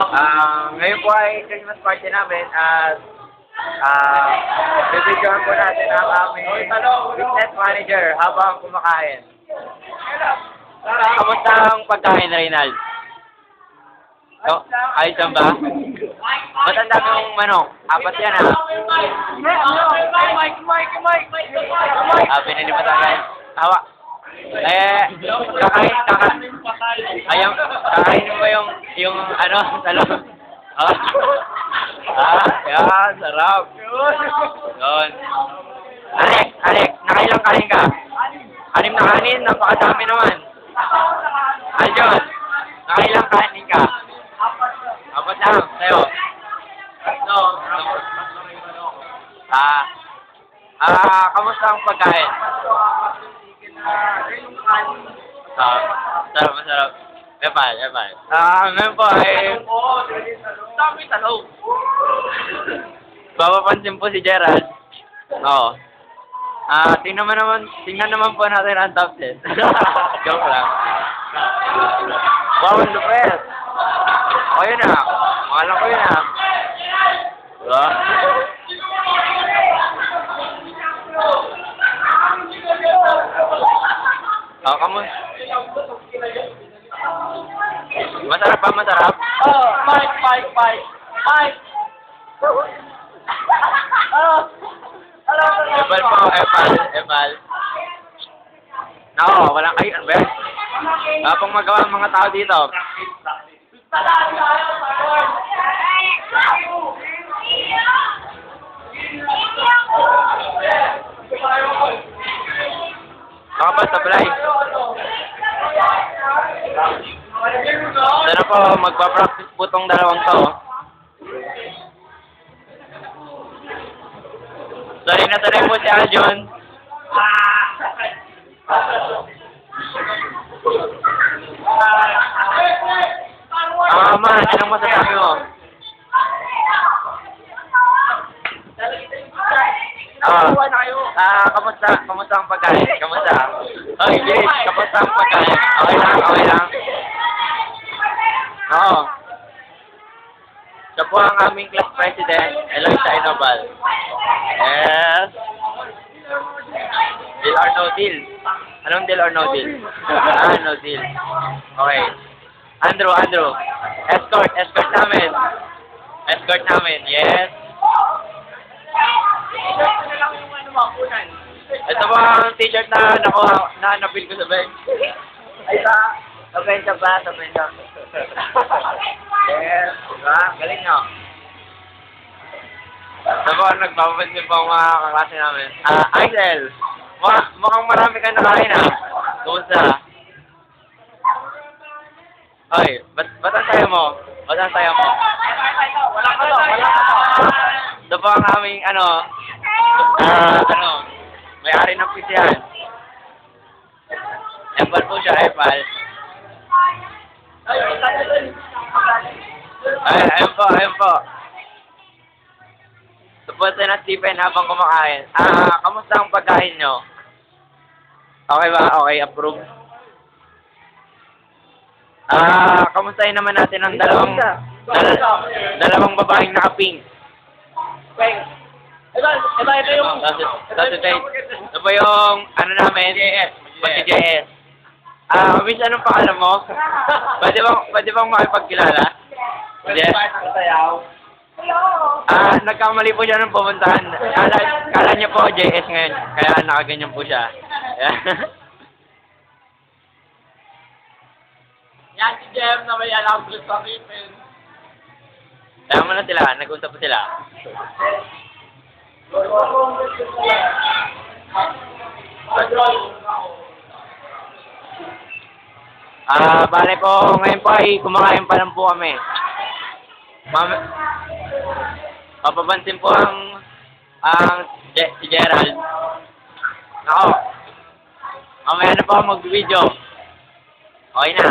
Ngayon po ay Christmas party namin at bibidyohan po natin ang aming business manager habang kumakain. Kamusta ang pagkain, Reynald? So, ayos lang ba? Ba't ang dami mong manok? Apat yan, ha? Binili pa tayo. Tawa. Kakainin mo yung ano, talong. Yan, sarap. Yun. Alek, nakailang kanin ka? 6 na kanin, napakadami naman. Aljon, nakailang kanin ka? 4 lang, sa'yo. Kamusta ang pagkain? Masarap. Epal. Ngayon po ay... Dami talong. Papapansin po si Gerald. Oo. Tingnan naman po natin ang top 10. Joke lang. Wow, ang lupet. O yun na. Mahal ko yun na. Diba? Kamu? Masarap ba? Masarap? Mike. Epal po, epal. Nako, walang kayo. Ano ba yan? Pang magawa ang mga tao dito. Nakapal supply. Sana po, magpa-practice po tong dalawang to. Sanay po si Aljon. Man, anong masasabi mo? Kamusta ang pagkain? Kamusta? Oy, Grace, kamusta ang pagkain? Okay lang. Oo. Siya po ang aming class president, Eloisa Inobal. Yes. Deal or no deal? Anong deal or no deal? No deal. Okay. Andrew. Escort namin. Yes. Ito ba ang t-shirt na napil ko sa bench? Ay sa benta ba? Yes. Diba? Galing nyo. Ito ba nagpapapansin po ang mga kaklase namin? Aisel, mukhang marami ka nakain, ha? Kumusta? Hoy, ba't ang saya mo? Wala ka. Ito po ang aming, may-ari ng pisihan. Epal po siya, Epal. Ayun po. Support na Stephen habang kumakain. Kamusta ang pagkain nyo? Okay ba? Okay, approve. Kamustahin naman natin ang dalawang babaeng naka-pink. Ito yung... Ito po yung, namin, JS. Miss, anong pangalan mo? Pwede bang makipagkilala? Yes. Nagkamali po siya ng pumuntahan. Kala niya po JS ngayon, kaya nakaganyan po siya. Yan si Jem na may alam ko sa akin. Kaya mo na sila, nag-usap po sila. Bale po, ngayon po ay kumakain pa lang po kami. Papapansin po si Gerald. Ako, mamaya na po mag-video. Okay na.